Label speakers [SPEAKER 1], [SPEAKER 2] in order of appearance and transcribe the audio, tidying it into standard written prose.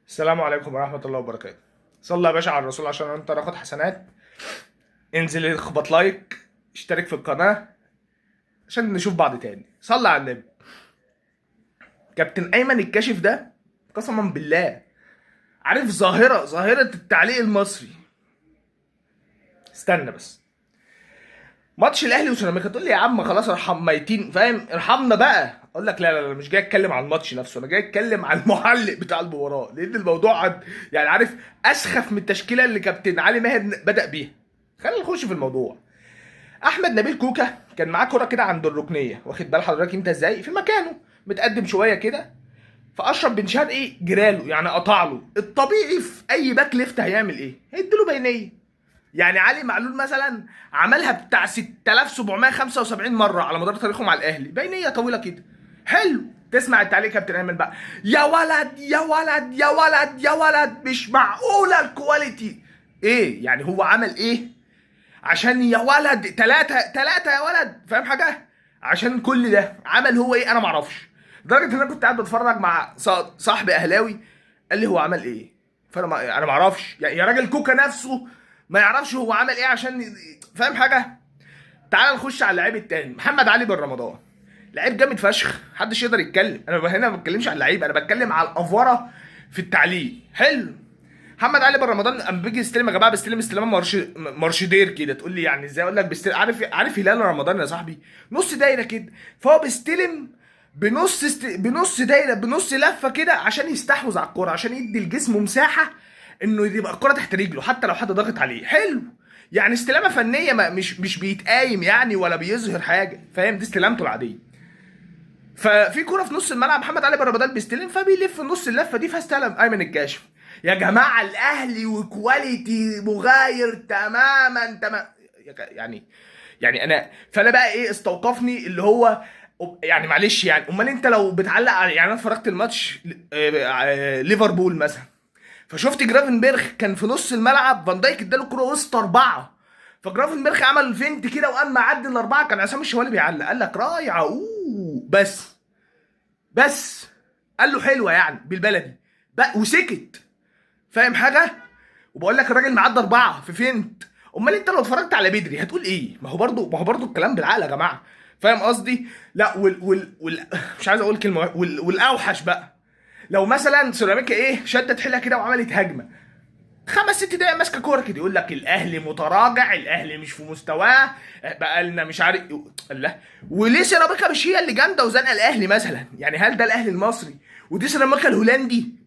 [SPEAKER 1] السلام عليكم ورحمة الله وبركاته. صلى يا باشا على الرسول عشان انت تاخد حسنات. انزل اخبط لايك، اشترك في القناة عشان نشوف بعض تاني. صلى على النبي. كابتن ايمن الكاشف ده قسما بالله عارف ظاهرة التعليق المصري. استنى بس، ماتش الاهلي وسيراميكا تقول لي يا عم خلاص ارحم ميتين، فاهم؟ ارحمنا بقى. اقول لك لا مش جاي اتكلم عن الماتش نفسه، انا جاي اتكلم عن المعلق بتاع المباراه، لان الموضوع يعني عارف اسخف من التشكيله اللي كابتن علي ماهر بدا بيها. خلينا نخش في الموضوع. احمد نبيل كوكا كان معاه كرة كده عند الركنيه، واخد بال حضرتك انت ازاي؟ في مكانه متقدم شويه كده، فاشرف بن شهاب ايه جراله، يعني قطع له. الطبيعي في اي باك ليفت هيعمل ايه؟ هيديله بينيه. يعني علي معلول مثلا عملها بتاع 6775 مره على مدار تاريخه مع الاهلي، بينيه طويله كده. حلو. تسمع التعليق كابتن ايمن بقى، يا ولد يا ولد يا ولد يا ولد، مش معقوله الكواليتي. ايه يعني هو عمل ايه عشان يا ولد تلاتة يا ولد؟ فاهم حاجه؟ عشان كل ده عمل هو ايه؟ انا معرفش. لدرجه ان انا كنت قاعد بتفرج مع صاحبي اهلاوي، قال لي هو عمل ايه؟ فانا انا معرفش. يا راجل كوكا نفسه ما يعرفش هو عمل ايه عشان فاهم حاجه؟ تعال نخش على اللعيب التاني، محمد علي بن رمضان. لعيب جامد فشخ، محدش يقدر يتكلم. انا هنا ما بتكلمش على اللعيب، انا بتكلم على الافوره في التعليق. حلو. محمد علي بن رمضان اما بيجي يستلم يا جماعه بيستلم استلام مرشدير كده. تقول لي يعني ازاي؟ اقول لك بيستلم. عارف هلال رمضان يا صاحبي؟ نص دايره كده، فهو بيستلم بنص دايره، بنص لفه كده، عشان يستحوذ على الكوره، عشان يدي الجسم مساحه انه يبقى الكوره تحت رجله حتى لو حد ضاغط عليه. حلو. يعني استلامه فنيه، ما مش بيتقايم يعني ولا بيظهر حاجه، فاهم؟ دي استلامته العاديه. ففي كوره في نص الملعب، محمد علي بن رمضان بيستلم، فبيلف في نص اللفه دي، فاستلم ايمن الكاشف. يا جماعه الاهلي وكواليتي مغاير تماما تماما. يعني فانا بقى ايه استوقفني اللي هو، يعني معلش يعني، امال انت لو بتعلق على، يعني انا اتفرجت الماتش ليفربول مثلا، فشفت جرافنبرخ كان في نص الملعب، فان دايك اداله كرة وسط اربعه، فجرافنبرخ عمل فينت كده وقام معدي الاربعه، كان عصام الشوالي بيعلق قال لك رايعه بس قال له حلوه يعني بالبلدي بقى وسكت. فاهم حاجه؟ وبقول لك الراجل معدي اربعه في فينت. امال انت لو اتفرجت على بدري هتقول ايه؟ ما هو برضه الكلام بالعقل يا جماعه. فاهم قصدي؟ لا مش عايز اقول كلمه والاوحش بقى، لو مثلا سيراميكا ايه شدت حيلها كده وعملت هجمه، 5 6 دقايق ماسكه كوره كده، يقول لك الاهلي متراجع، الاهلي مش في مستواه، بقى لنا مش عارف. الله. وليه سيراميكا مش هي اللي جامده وزنقه الاهلي مثلا؟ يعني هل ده الاهلي المصري ودي سيراميكا الهولندي؟